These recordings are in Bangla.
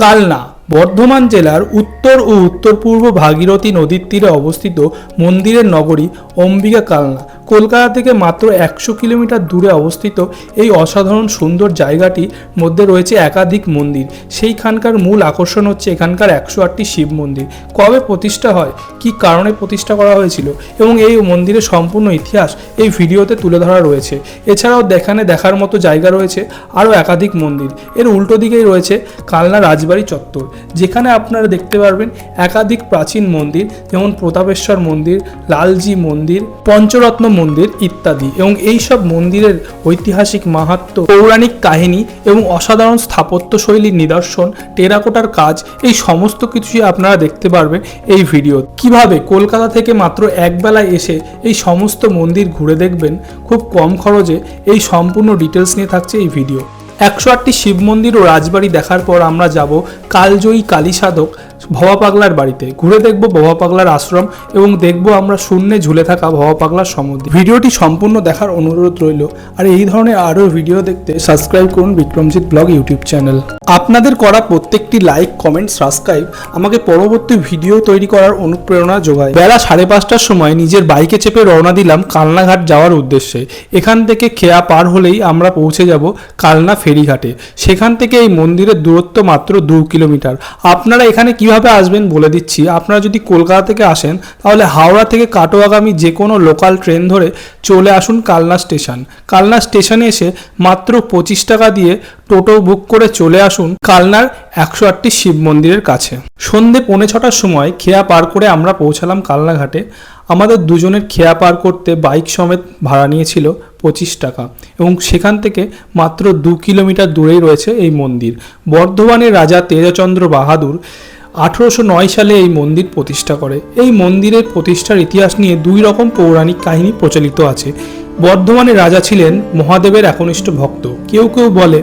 কালনা বর্ধমান জেলার উত্তর ও উত্তর পূর্ব ভাগীরথী নদীর তীরে অবস্থিত মন্দিরের নগরী অম্বিকা কালনা কলকাতা থেকে মাত্র 100 কিলোমিটার দূরে অবস্থিত এই অসাধারণ সুন্দর জায়গাটির মধ্যে রয়েছে একাধিক মন্দির। সেইখানকার মূল আকর্ষণ হচ্ছে এখানকার 108টি শিব মন্দির। কবে প্রতিষ্ঠা হয়, কী কারণে প্রতিষ্ঠা করা হয়েছিল এবং এই মন্দিরের সম্পূর্ণ ইতিহাস এই ভিডিওতে তুলে ধরা রয়েছে। এছাড়াও এখানে দেখার মতো জায়গা রয়েছে আরও একাধিক মন্দির। এর উল্টো দিকেই রয়েছে কালনা রাজবাড়ি চত্বর, যেখানে আপনারা দেখতে পারবেন একাধিক প্রাচীন মন্দির, যেমন প্রতাপেশ্বর মন্দির, লালজি মন্দির, পঞ্চরত্ন মন্দির ইত্যাদি। এবং এই সব মন্দিরের ঐতিহাসিক মাহাত্ম্য, পৌরাণিক কাহিনী এবং অসাধারণ স্থাপত্য শৈলীর নিদর্শন, টেরাকোটার কাজ, এই সমস্ত কিছুই আপনারা দেখতে পারবেন এই ভিডিও। কিভাবে কলকাতা থেকে মাত্র এক বেলায় এসে এই সমস্ত মন্দির ঘুরে দেখবেন খুব কম খরচে, এই সম্পূর্ণ ডিটেলস নিয়ে থাকছে এই ভিডিও। 108টি শিব মন্দির ও রাজবাড়ি দেখার পর আমরা যাব কালজয়ী কালী সাধক ভবা পাগলার বাড়িতে। ঘুরে দেখব ভবা পাগলার আশ্রম এবং দেখব আমরা শূন্যে ঝুলে থাকা ভবা পাগলার সমাধি। ভিডিওটি সম্পূর্ণ দেখার অনুরোধ রইল। আর এই ধরনের আরও ভিডিও দেখতে সাবস্ক্রাইব করুন বিক্রমজিৎ ব্লগ ইউটিউব চ্যানেল। আপনাদের করা প্রত্যেকটি লাইক, কমেন্ট, সাবস্ক্রাইব আমাকে পরবর্তী ভিডিও তৈরি করার অনুপ্রেরণা যোগায়। বেলা 5:30টার সময় নিজের বাইকে চেপে রওনা দিলাম কালনাঘাট যাওয়ার উদ্দেশ্যে। এখান থেকে খেয়া পার হলেই আমরা পৌঁছে যাব কালনা ফেরিঘাটে। সেখান থেকে এই মন্দিরের দূরত্ব মাত্র 2 কিলোমিটার। আপনারা এখানে কিভাবে আসবেন বলে দিচ্ছি। আপনারা যদি কলকাতা থেকে আসেন তাহলে হাওড়া থেকে কাটোয়াগামী যে কোনো লোকাল ট্রেন ধরে চলে আসুন কালনা স্টেশন। কালনা স্টেশনে এসে মাত্র 25 টাকা দিয়ে টোটো বুক করে চলে আসুন কালনার 108টি শিব মন্দিরের কাছে। সন্ধে 6:45টার সময় খেয়া পার করে আমরা পৌঁছালাম কালনাঘাটে। আমাদের দুজনের খেয়া পার করতে বাইক সমেত ভাড়া নিয়েছিল 25 টাকা এবং সেখান থেকে মাত্র 2 কিলোমিটার দূরেই রয়েছে এই মন্দির। বর্ধমানের রাজা তেজচন্দ্র বাহাদুর 1809 সালে এই মন্দির প্রতিষ্ঠা করে। এই মন্দিরের প্রতিষ্ঠার ইতিহাস নিয়ে 2 রকম পৌরাণিক কাহিনী প্রচলিত আছে। বর্ধমানের রাজা ছিলেন মহাদেবের একনিষ্ঠ ভক্ত। কেউ কেউ বলে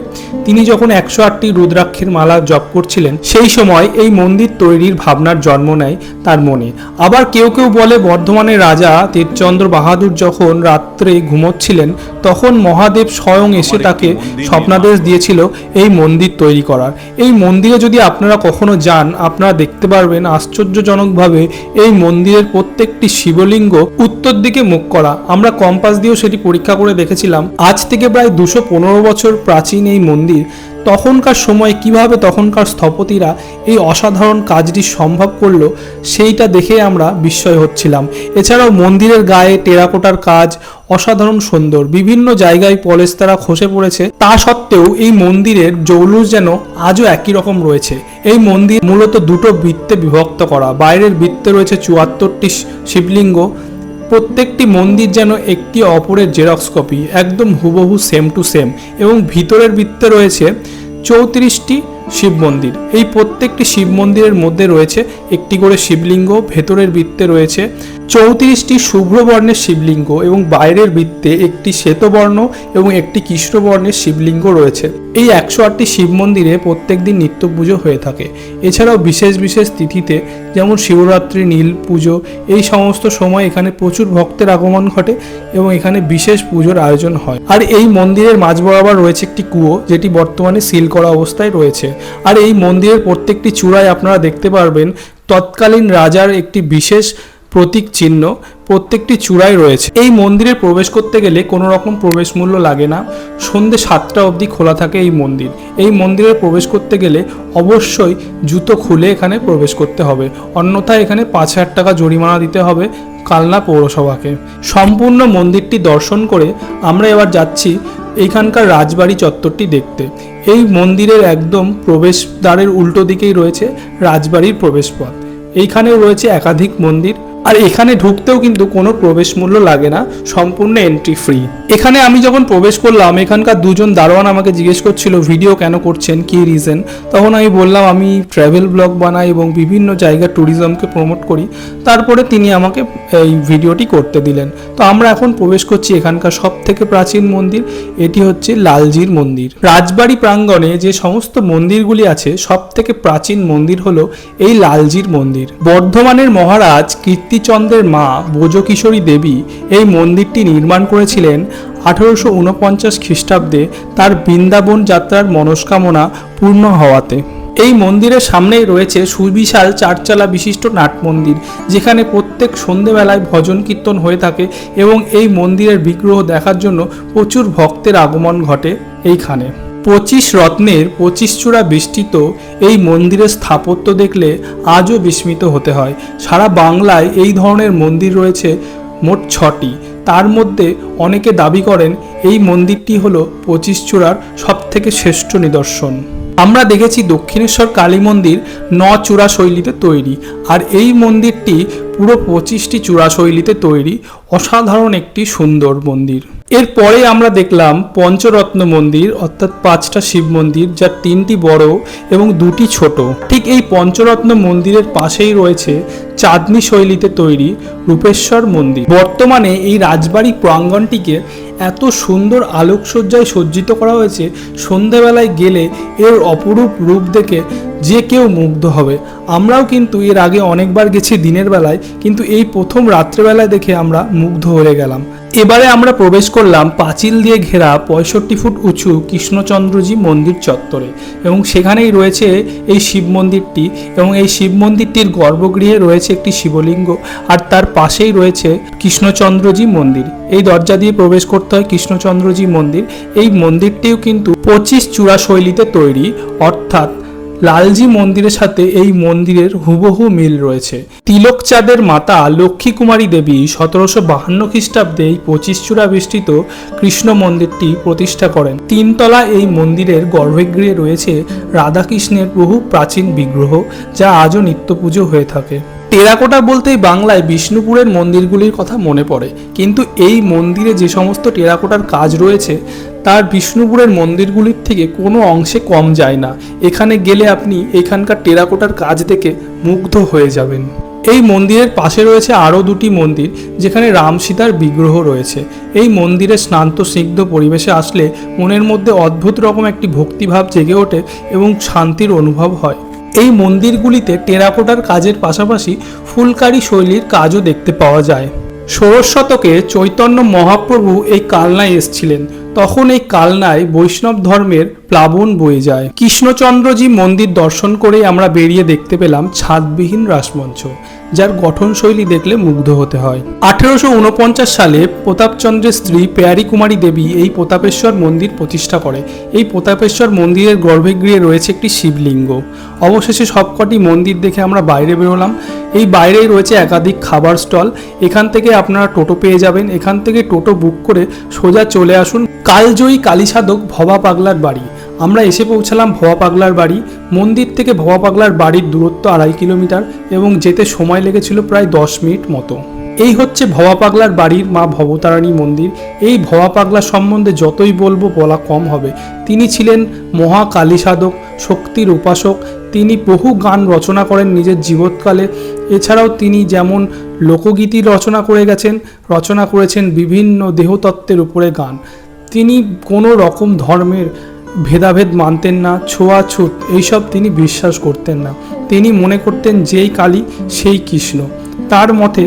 তিনি যখন 108টি রুদ্রাক্ষের মালা জপ করছিলেন সেই সময় এই মন্দির তৈরির ভাবনার জন্ম নেয় তার মনে। আবার কেউ কেউ বলে বর্ধমানের রাজা তেজচন্দ্র বাহাদুর যখন রাত্রে ঘুমোচ্ছিলেন তখন মহাদেব স্বয়ং এসে তাকে স্বপ্নাদেশ দিয়েছিল এই মন্দির তৈরি করার। এই মন্দিরে যদি আপনারা কখনো যান আপনারা দেখতে পারবেন আশ্চর্যজনকভাবে এই মন্দিরের প্রত্যেকটি শিবলিঙ্গ উত্তর দিকে মুখ করা। আমরা কম্পাস দিয়েও সেটি পরীক্ষা করে দেখেছিলাম। আজ থেকে প্রায় 215 বছর প্রাচীন এই মন্দির। তখনকার সময় কিভাবে তখনকার স্থপতিরা এই অসাধারণ কাজটি সম্ভব করলো সেইটা দেখে আমরা বিস্ময় হচ্ছিলাম। এছাড়াও মন্দিরের গায়ে টেরাকোটার কাজ অসাধারণ সুন্দর। বিভিন্ন জায়গায় পলেস্তারা খসে পড়েছে, তা সত্ত্বেও এই মন্দিরের জৌলুস যেন আজও একই রকম রয়েছে। এই মন্দির মূলত 2টো বৃত্তে বিভক্ত করা। বাইরের বৃত্তে রয়েছে 74টি শিবলিঙ্গ। প্রত্যেকটি মন্দির যেন একটি অপরের জেরক্স কপি, একদম হুবহু সেম টু সেম। এবং ভিতরের বৃত্তে রয়েছে 34টি শিব মন্দির। এই প্রত্যেকটি শিব মন্দিরের মধ্যে রয়েছে একটি করে শিবলিঙ্গ। ভেতরের বৃত্তে রয়েছে 34টি শুভ্রবর্ণের শিবলিঙ্গ এবং বাইরের বৃত্তে একটি শ্বেতবর্ণ এবং একটি কৃষ্ণবর্ণের শিবলিঙ্গ রয়েছে। এই 108টি শিব মন্দিরে প্রত্যেক দিন নিত্য পুজো হয়ে থাকে। এছাড়াও বিশেষ বিশেষ তিথিতে যেমন শিবরাত্রি, নীল পুজো, এই সমস্ত সময় এখানে প্রচুর ভক্তের আগমন ঘটে এবং এখানে বিশেষ পুজোর আয়োজন হয়। আর এই মন্দিরের মাঝ বরাবর রয়েছে একটি কুয়ো, যেটি বর্তমানে সিল করা অবস্থায় রয়েছে। আর এই মন্দিরের প্রত্যেকটি চূড়ায় আপনারা দেখতে পারবেন তৎকালীন রাজার একটি বিশেষ প্রতীক চিহ্ন প্রত্যেকটি চূড়ায় রয়েছে। এই মন্দিরে প্রবেশ করতে গেলে কোনো রকম প্রবেশ মূল্য লাগে না। সন্ধ্যে 7টা অবধি খোলা থাকে এই মন্দির। এই মন্দিরে প্রবেশ করতে গেলে অবশ্যই জুতো খুলে এখানে প্রবেশ করতে হবে, অন্যথায় এখানে 5,000 টাকা জরিমানা দিতে হবে কালনা পৌরসভাকে। সম্পূর্ণ মন্দিরটি দর্শন করে আমরা এবার যাচ্ছি এইখানকার রাজবাড়ি চত্বরটি দেখতে। এই মন্দিরের একদম প্রবেশদ্বারের উল্টো দিকেই রয়েছে রাজবাড়ির প্রবেশপথ। এইখানেও রয়েছে একাধিক মন্দির। আর এখানে ঢুকতেও কিন্তু কোনো প্রবেশ মূল্য লাগে না, সম্পূর্ণ এন্ট্রি ফ্রি। এখানে আমি যখন প্রবেশ করলাম এখানকার 2জন দারোয়ান আমাকে জিজ্ঞেস করছিল ভিডিও কেন করছেন, কি রিজন। তখন আমি বললাম আমি ট্র্যাভেল ব্লগ বানাই এবং বিভিন্ন জায়গার ট্যুরিজমকে প্রমোট করি। তারপরে তিনি আমাকে এই ভিডিওটি করতে দিলেন। তো আমরা এখন প্রবেশ করছি এখানকার সব থেকে প্রাচীন মন্দির, এটি হচ্ছে লালজির মন্দির। রাজবাড়ি প্রাঙ্গণে যে সমস্ত মন্দিরগুলি আছে সব থেকে প্রাচীন মন্দির হলো এই লালজির মন্দির। বর্ধমানের মহারাজ কীর্তিচন্দ্রের মা ভোজকিশোরী দেবী এই মন্দিরটি নির্মাণ করেছিলেন 1849 খ্রিস্টাব্দে তার বৃন্দাবন যাত্রার মনস্কামনা পূর্ণ হওয়াতে। এই মন্দিরের সামনেই রয়েছে সুবিশাল চারচালা বিশিষ্ট নাট মন্দির, যেখানে প্রত্যেক সন্ধেবেলায় ভজন কীর্তন হয়ে থাকে এবং এই মন্দিরের বিগ্রহ দেখার জন্য প্রচুর ভক্তের আগমন ঘটে এইখানে। 25 রত্নের 25 চূড়া বেষ্টিত এই মন্দিরের স্থাপত্য দেখলে আজও বিস্মিত হতে হয়। সারা বাংলায় এই ধরনের মন্দির রয়েছে মোট 6টি। তার মধ্যে অনেকে দাবি করেন এই মন্দিরটি হলো 25 চূড়ার সবথেকে শ্রেষ্ঠ নিদর্শন। আমরা দেখেছি দক্ষিণেশ্বর কালী মন্দির 9 চূড়া শৈলীতে তৈরি, আর এই মন্দিরটি পুরো 25টি চূড়া শৈলীতে তৈরি। অসাধারণ একটি সুন্দর মন্দির। এরপরে আমরা দেখলাম পঞ্চরত্ন মন্দির, অর্থাৎ 5টা শিব মন্দির, যার 3টি বড় এবং 2টি ছোট। ঠিক এই পঞ্চরত্ন মন্দিরের পাশেই রয়েছে চাঁদনি শৈলীতে তৈরি রূপেশ্বর মন্দির। বর্তমানে এই রাজবাড়ি প্রাঙ্গণটিকে এত সুন্দর আলোকসজ্জায় সজ্জিত করা হয়েছে, সন্ধেবেলায় গেলে এর অপরূপ রূপ দেখে যে কেউ মুগ্ধ হবে। আমরাও কিন্তু এর আগে অনেকবার গেছি দিনের বেলায়, কিন্তু এই প্রথম রাত্রেবেলায় দেখে আমরা মুগ্ধ হয়ে গেলাম। এবারে আমরা প্রবেশ করলাম পাঁচিল দিয়ে ঘেরা 65 ফুট উঁচু কৃষ্ণচন্দ্রজি মন্দির চত্বরে, এবং সেখানেই রয়েছে এই শিব মন্দিরটি, এবং এই শিব মন্দিরটির গর্ভগৃহে রয়েছে একটি শিবলিঙ্গ, আর তার পাশেই রয়েছে কৃষ্ণচন্দ্রজি মন্দির। এই দরজা দিয়ে প্রবেশ করতে হয় কৃষ্ণচন্দ্রজি মন্দির। এই মন্দিরটিও কিন্তু 25 চূড়া শৈলীতে তৈরি, অর্থাৎ লালজি মন্দিরের সাথে এই মন্দিরের হুবহু মিল রয়েছে। তিলকচাঁদের মাতা লক্ষ্মী কুমারী দেবী 1752 খ্রিস্টাব্দে এই 25 চূড়া বেষ্টিত কৃষ্ণ মন্দিরটি প্রতিষ্ঠা করেন। 3 তলা এই মন্দিরের গর্ভগৃহে রয়েছে রাধাকৃষ্ণের বহু প্রাচীন বিগ্রহ, যা আজও নিত্য পুজো হয়ে থাকে। টেরাকোটা বলতেই বাংলায় বিষ্ণুপুরের মন্দিরগুলির কথা মনে পড়ে, কিন্তু এই মন্দিরে যে সমস্ত টেরাকোটার কাজ রয়েছে তার বিষ্ণুপুরের মন্দিরগুলির থেকে কোনো অংশে কম যায় না। এখানে গেলে আপনি এখানকার টেরাকোটার কাজ দেখে মুগ্ধ হয়ে যাবেন। এই মন্দিরের পাশে রয়েছে আরও 2টি মন্দির, যেখানে রাম সীতার বিগ্রহ রয়েছে। এই মন্দিরে স্নান্ত স্নিগ্ধ পরিবেশে আসলে মনের মধ্যে অদ্ভুত রকম একটি ভক্তিভাব জেগে ওঠে এবং শান্তির অনুভব হয়। এই মন্দিরগুলিতে টেরাকোটার কাজের পাশাপাশি ফুলকারি শৈলীর কাজও দেখতে পাওয়া যায়। 16 শতকে চৈতন্য মহাপ্রভু এই কালনায় এসেছিলেন, তখন এই কালনায় বৈষ্ণব ধর্মের প্লাবন বয়ে যায়। কৃষ্ণচন্দ্রজি মন্দির দর্শন করেই আমরা বেরিয়ে দেখতে পেলাম ছাদবিহীন রাসমঞ্চ, যার গঠনশৈলী দেখলে মুগ্ধ হতে হয়। 1849 সালে প্রতাপচন্দ্রের স্ত্রী পেয়ারী কুমারী দেবী এই প্রতাপেশ্বর মন্দির প্রতিষ্ঠা করে। এই প্রতাপেশ্বর মন্দিরের গর্ভগৃহে রয়েছে একটি শিবলিঙ্গ। অবশেষে সবকটি মন্দির দেখে আমরা বাইরে বেরোলাম। এই বাইরেই রয়েছে একাধিক খাবার স্টল। এখান থেকে আপনারা টোটো পেয়ে যাবেন। এখান থেকে টোটো বুক করে সোজা চলে আসুন কালজয়ী কালীসাধক ভবা পাগলার বাড়ি। আমরা এসে পৌঁছালাম ভবা পাগলার বাড়ি। মন্দির থেকে ভবা পাগলার বাড়ির দূরত্ব 2.5 কিলোমিটার এবং যেতে সময় লেগেছিল প্রায় 10 মিনিট মতো। এই হচ্ছে ভবা পাগলার বাড়ির মা ভবতারিণী মন্দির। এই ভবা পাগলা সম্বন্ধে যতই বলবো বলা কম হবে। তিনি ছিলেন মহা কালীসাধক, শক্তির উপাসক। তিনি বহু গান রচনা করেন নিজের জীবৎকালে। এছাড়াও তিনি যেমন লোকগীতি রচনা করেছেন বিভিন্ন দেহতত্ত্বের উপরে গান। তিনি কোনো রকম ধর্মের ভেদাভেদ মানতেন না, ছোঁয়াছুত এইসব তিনি বিশ্বাস করতেন না। তিনি মনে করতেন যেই কালী সেই কৃষ্ণ, তার মতে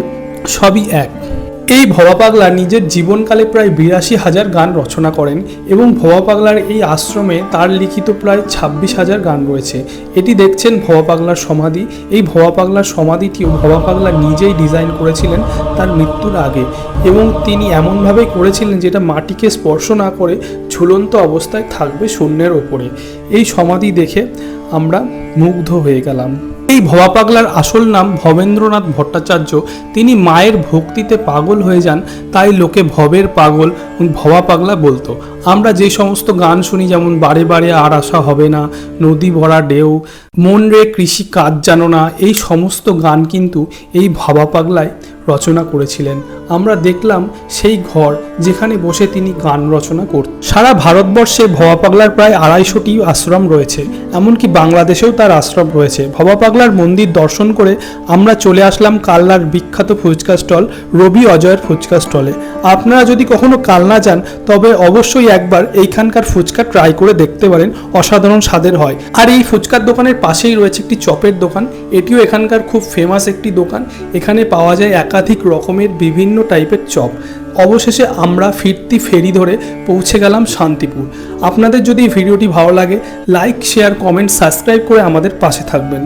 সবই এক। এই ভবা পাগলা নিজের জীবনকালে প্রায় 82,000 গান রচনা করেন এবং ভবা পাগলার এই আশ্রমে তার লিখিত প্রায় 26,000 গান রয়েছে। এটি দেখছেন ভবা পাগলার সমাধি। এই ভবা পাগলার সমাধিটিও ভবা পাগলা নিজেই ডিজাইন করেছিলেন তার মৃত্যুর আগে, এবং তিনি এমনভাবেই করেছিলেন যেটা মাটিকে স্পর্শ না করে ঝুলন্ত অবস্থায় থাকবে শূন্যের ওপরে। এই সমাধি দেখে আমরা মুগ্ধ হয়ে গেলাম। এই ভবা পাগলার আসল নাম ভবেন্দ্রনাথ ভট্টাচার্য। তিনি মায়ের ভক্তিতে পাগল হয়ে যান, তাই লোকে ভবের পাগল ভবা পাগলা বলতো। আমরা যে সমস্ত গান শুনি, যেমন বারে বারে আর আশা হবে না, নদী ভরা ঢেউ, মন রে কৃষি কাজ জানো না, এই সমস্ত গান কিন্তু এই ভবা পাগলায় রচনা করেছিলেন। আমরা দেখলাম সেই ঘর যেখানে বসে তিনি গান রচনা করতেন। সারা ভারতবর্ষে ভবা পাগলার প্রায় 250টি আশ্রম রয়েছে, এমনকি বাংলাদেশেও তার আশ্রম রয়েছে। ভবা পাগলার মন্দির দর্শন করে আমরা চলে আসলাম কালনার বিখ্যাত ফুচকা স্টল রবি অজয়ের ফুচকা স্টলে। আপনারা যদি কখনো কালনা যান তবে অবশ্যই একবার এইখানকার ফুচকা ট্রাই করে দেখতে পারেন, অসাধারণ স্বাদের হয়। আর এই ফুচকার দোকানের পাশেই রয়েছে একটি চপের দোকান, এটিও এখানকার খুব ফেমাস একটি দোকান। এখানে পাওয়া যায় একাধিক রকমের বিভিন্ন টাইপের চপ, অবশেষে আমরা ফিরতি ফেরি ধরে পৌঁছে গেলাম শান্তিপুর। আপনাদের যদি এই ভিডিওটি ভালো লাগে লাইক, শেয়ার, কমেন্ট, সাবস্ক্রাইব করে আমাদের পাশে থাকবেন।